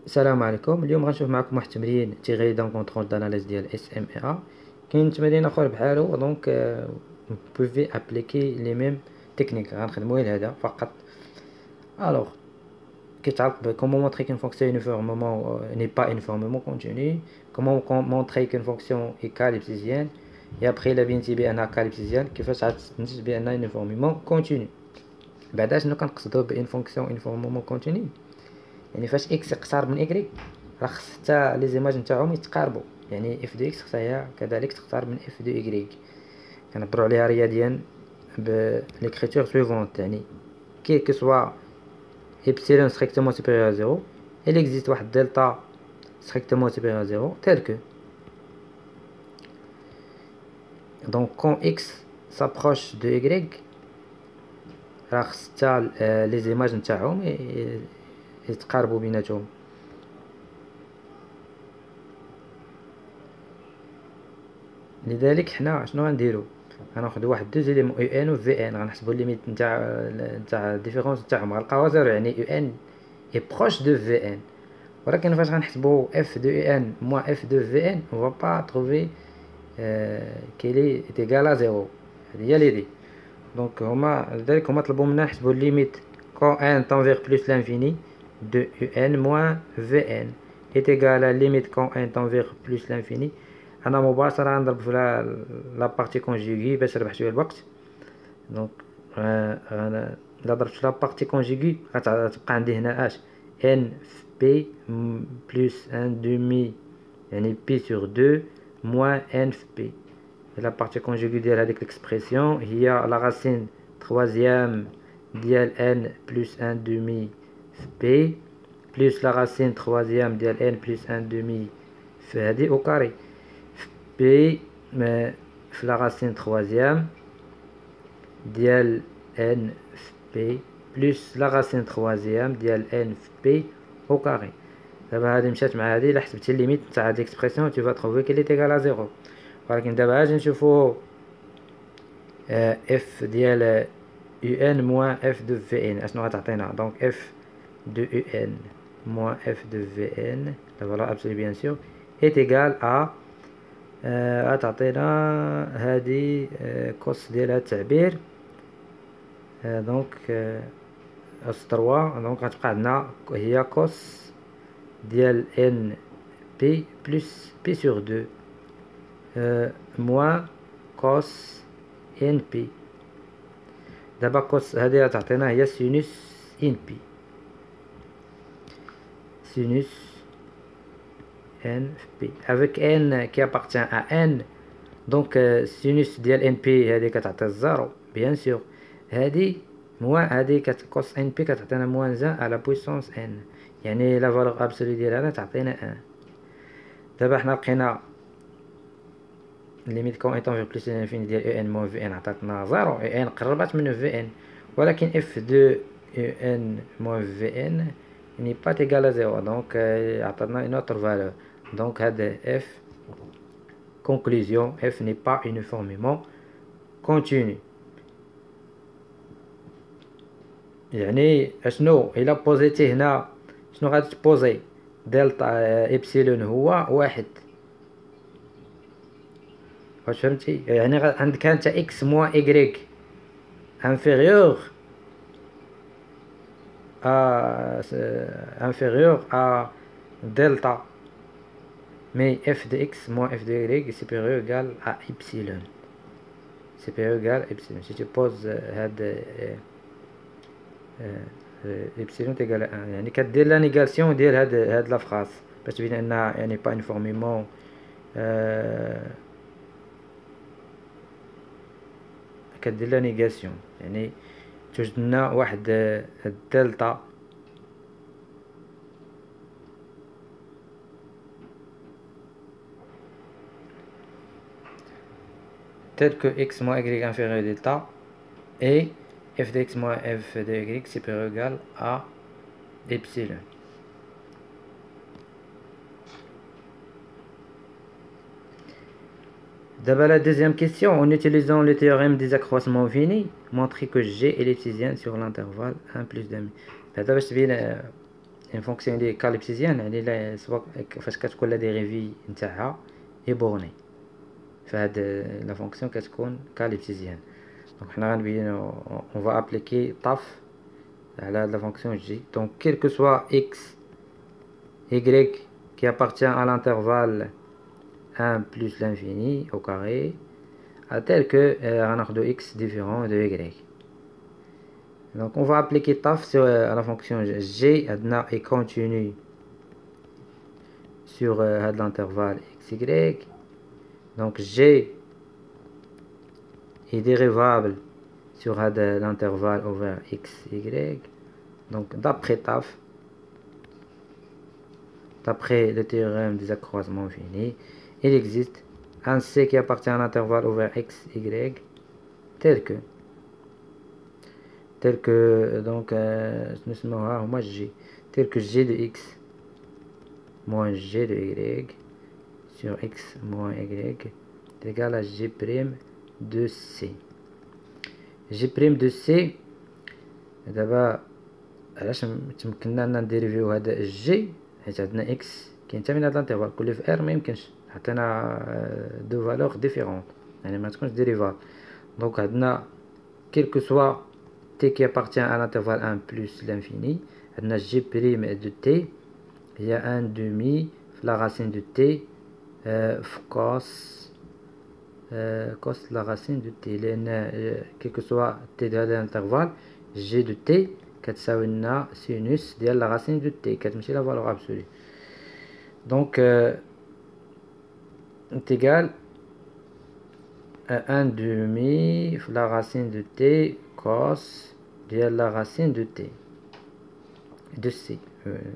السلام عليكم. اليوم غنشوف معكم واحد التمرين تيغي دون كونترول داناليز ديال اس ام اي ا. كاين تمرين اخر بحالو دونك بوفي ابليكي لي ميم تكنيك غنخدمو لهذا فقط. الوغ كيتعلق ب comment montrer qu'une fonction uniformément n'est pas uniformément continue, comment montrer qu'une fonction est calypsisienne, et après الا بينتي بانها كاليبسيزيان كيفاش غتنتج بانها uniformément continue. بعدا شنو كنقصدو ب une fonction uniformément continue؟ يعني فاش اكس يقترب من اكري راه خص حتى لي زيماج نتاعهم يتقاربوا، يعني اف دو اكس خصها هي كذلك تقترب من اف دو اكريك. كنعبروا عليها رياضيا ب ليكريتور سويفونت، يعني كي كو سوا epsilon strictement supérieur à 0 il existe واحد دلتا strictement supérieur à 0 tel que donc quand x s'approche de y راه خص حتى لي زيماج نتاعهم يتقاربوا بيناتهم. لذلك حنا شنو غنديرو؟ غناخدو واحد دو زيليمون يو ان و في ان، غنحسبو الليميت نتاع الديفيرونس نتاعهم، غنلقاوها زيرو، يعني يو ان اي بروش دو في ان. ولكن فاش غنحسبو اف دو يو ان موان اف دو في ان اون با تروفي كيلي ايكال ا زيرو. هادي هي ليدي. دونك هما لذلك هما طلبو منا نحسبو الليميت كون ان تنفيغ بلوس لانفيني دو يو ان موان في ان est égal à limite quand n tend vers plus l'infini. انا مباشره غنضرب في لا بارتي كونجوغي باش نربح شويه الوقت. دونك انا الا ضربت في لا بارتي كونجوغي غتبقى عندي هنا اش ان في بي بلس ان دومي، يعني بي سور 2 موان ان في بي. لا بارتي كونجوغي ديال هذيك ليكسبرسيون هي لا راسين تروازيام ديال ان بلس ان دومي في بي بلس لا راسين تروازيام ديال ان بلس ان دومي في هادي او كاري بي في لا راسين تروازيام ديال ان في بي بلس لا راسين تروازيام ديال ان في بي او كاري. دابا هادي مشات مع هادي، الا حسبتي الليميت تاع هاد ليكسبرسيون تو فا تروفي كيلي تيغال ا زيرو. ولكن دابا اجي نشوفو اف ديال يو ان موان اف دو في ان اشنو غتعطينا. دونك اف دو يو ان موان اف دو في ان لا فالور ابسولي بيان سور est égal à غتعطينا هادي كوس ديال هاد التعبير. دونك اس 3 دونك غتبقى عندنا هي كوس ديال ان بي بلس بي سور 2 موان كوس ان بي. دابا كوس هادي غتعطينا هي سينوس ان بي، سينوس n p avec n qui appartient à n. donc sinus ديال n p هذه كتعطي الزيرو بيان سور، هذه موان هذه كوس n p كتعطينا موان 1 على بويسونس n، يعني لا فالور ابسولي ديالها تعطينا 1. دابا حنا لقينا ليميت كون ايطون في بلس لانفيني ديال او ان موان في ان عطاتنا زيرو، او ان قربت من في ان، ولكن اف دو او ان موان في ان ني با تيغال ا زيرو، دونك عطاتنا اون اوتر فالور. Donc f conclusion f n'est pas uniformément continu. يعني اشنو الا بوزيتي هنا شنو غادي تبوزي؟ دلتا ابسيلون هو واحد، واش فهمتي؟ يعني عندك انت اكس موان ايكغيك inférieur à delta, mais f de x moins f de y est supérieur ou égal à epsilon. Supérieur ou égal à epsilon. Si tu poses epsilon est égal à 1، يعني كدير لا نيغاسيون ديال هاد لا فراس باش تبين انها يعني با يونيفورميمون كدير لا نيغاسيون، يعني توجد لنا واحد الدلتا tel que x moins y inférieur à delta et f de x moins f de y supérieur ou égal à epsilon. D'abord la deuxième question, en utilisant le théorème des accroissements finis, montrer que G est ellipsisien sur l'intervalle 1 plus demi. هذا باش تبين اون فونكسيون اللي كاليبسيزيان يعني لا سواء فاش كتكون لا ديريفي نتاعها اي بورني، فهاد لا فونكسيون كتكون كاليبسيزيان. دونك حنا غنبينو اون فا ابليكي طاف على هاد لا فونكسيون جي. دونك كيل كو سوا اكس y qui appartient à l'intervalle 1 plus l'infini au carré tel que غناخدو x différent de y. Donc on va appliquer taf sur la fonction g عندنا est continue sur l'intervalle xy. Donc g est dérivable sur l'intervalle ouvert xy. Donc d'après taf, d'après le théorème des accroissements finis, il existe un c qui appartient à l'intervalle ouvert xy tel que donc moi g tel que g de x moins g de y sur x moins y est égal à g' de c. g' de c دابا علاش تمكننا ان نديريفيو هذا الجي، حيت عندنا اكس كينتمي لهاد الانترفال كل في ار ما يمكنش عطينا دو فالور ديفيرون يعني ما تكونش ديريفال. دونك عندنا quel que soit t qui appartient à l'intervalle 1 plus l'infini, عندنا g' de t هي 1 demi في la racine de t في cos la racine de t، لأن quel que soit t de هذا الانترفال g de t كتساوي لنا سينوس ديال la racine de t كتمشي لا valeur absolue. Donc est égal à 1 demi في la racine de t cos ديال la racine de t de c.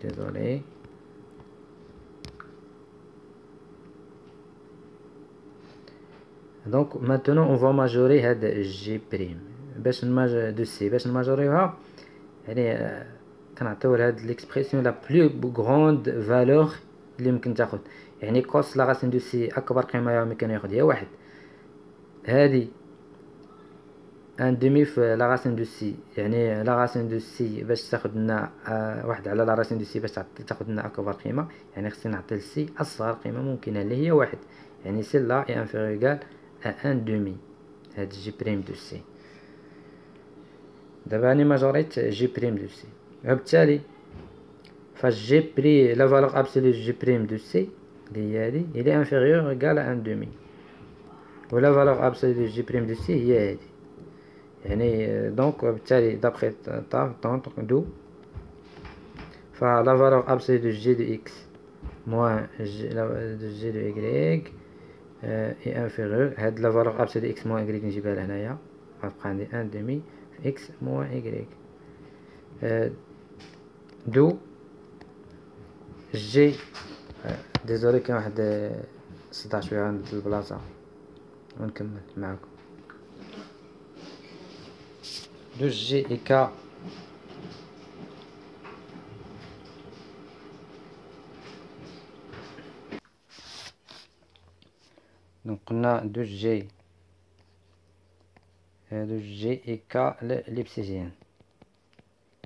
Désolé. Donc maintenant on va majorer هاد g' باش de c باش نماجوريوها يعني كنعطيو لهاد ليكسبرسيون لا بلو غروند فالور اللي ممكن تاخد. يعني كوس لا راسين دو سي اكبر قيمه يمكن ياخد هي واحد، هادي ان دومي في لا راسين دو سي يعني لا راسين دو سي باش تاخد لنا واحد على لا راسين دو سي باش تاخد لنا اكبر قيمه، يعني خصني نعطي لسي اصغر قيمه ممكنه اللي هي واحد، يعني سي لا اي انفيريور ايكال ان دومي هاد جي بريم دو سي. دابا راني ماجوريت جي بريم دو سي، وبالتالي فاش جي بري لا فالور ابسولو جي بريم دو سي اللي هي هادي الى انفيريور ايكال ان دومي، ولا فالور ابسولو جي بريم دو سي هي هادي. يعني دونك بالتالي دابخي طونك دو فلا فالور ابسولو دو جي دو اكس موان دو جي دو y اي انفيريور هاد لا فالور ابسولو دو اكس موان y نجيبها لهنايا غتبقى عندي ان دومي في اكس موان y دو جي. ديزولي كاين واحد صداع شويه عند البلاصه ونكمل معاكم. دو جي اي كا دونك قلنا دو جي اي كا ليبسيزيان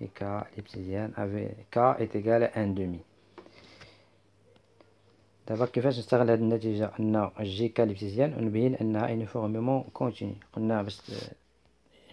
اي كا ليبسيزيان افي كا ايت ايكال ان دومي. دابا كيفاش نستغل هاد النتيجة ان جي كا ليبسيزيان ونبين انها يونيفورميمون كونتيني. قلنا باش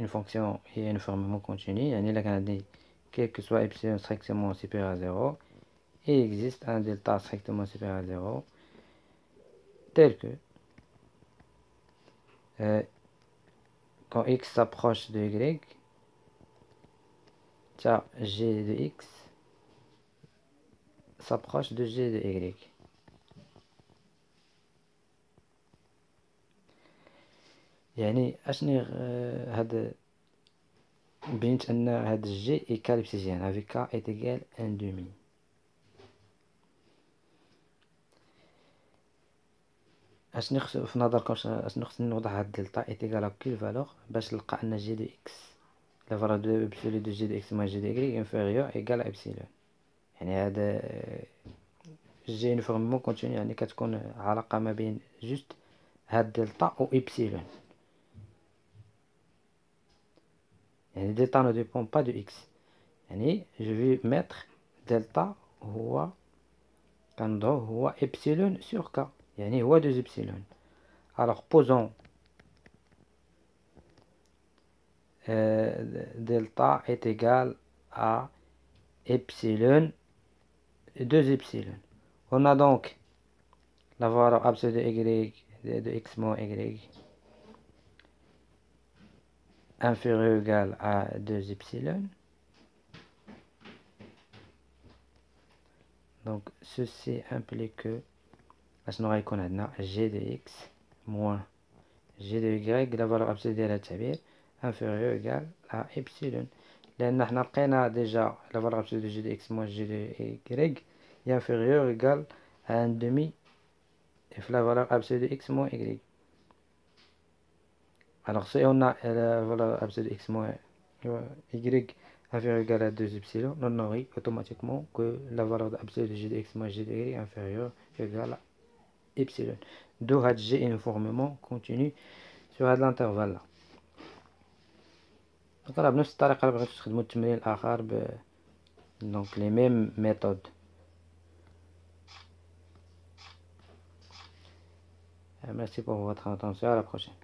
اون فونكسيون هي يونيفورميمون كونتيني يعني الا كان عندي quel que soit epsilon strictement supérieur à 0 il existe un delta strictement supérieur à 0 tel que quand x s'approche de y g de x s'approche de g de y. يعني اشني هاد بينت ان هاد الجي اي كاليبسيزيان افي كا ايت ايكال ان دومي. اشني في نظركم اشني خصني نوضح هاد الدلتا ايت ايكال كل فالور باش نلقى ان جي دو اكس لا فالور دو ابسولو دو جي دو اكس ما جي دو اي انفيريور ايكال ابسيلون. يعني هذا جي يونيفورميمون كونتيني يعني كتكون علاقه ما بين جوست هاد دلتا و ابسيلون. يعني delta ne dépend pas de x. يعني je vais mettre دلتا هو كنضعوه هو إبسيلون سور كا، يعني هو 2 إبسيلون. alors posons delta est égal à epsilon 2 epsilon. On a donc la valeur absolue de y de x moins y inférieur ou égal à 2 epsilon. Donc ceci implique que g de x moins g de y la valeur absolue ديالها التعبير inférieur ou égal à epsilon. لأن حنا لقينا déjà la valeur absolue de g de x moins g de y est inférieur ou égal à 1 demi في la valeur absolue de x moins y. Alors si on a la valeur absolue de x moins y inférieur ou égal à 2 epsilon, on aurait automatiquement que la valeur absolue de g de x moins g de y est inférieure ou égal à epsilon. D'où g uniformément continu sur هذا l'intervalle là. Donc là بنفس الطريقة اللي بغيتو تخدمو التمرين الآخر donc les mêmes méthodes. Merci pour votre attention, à la prochaine.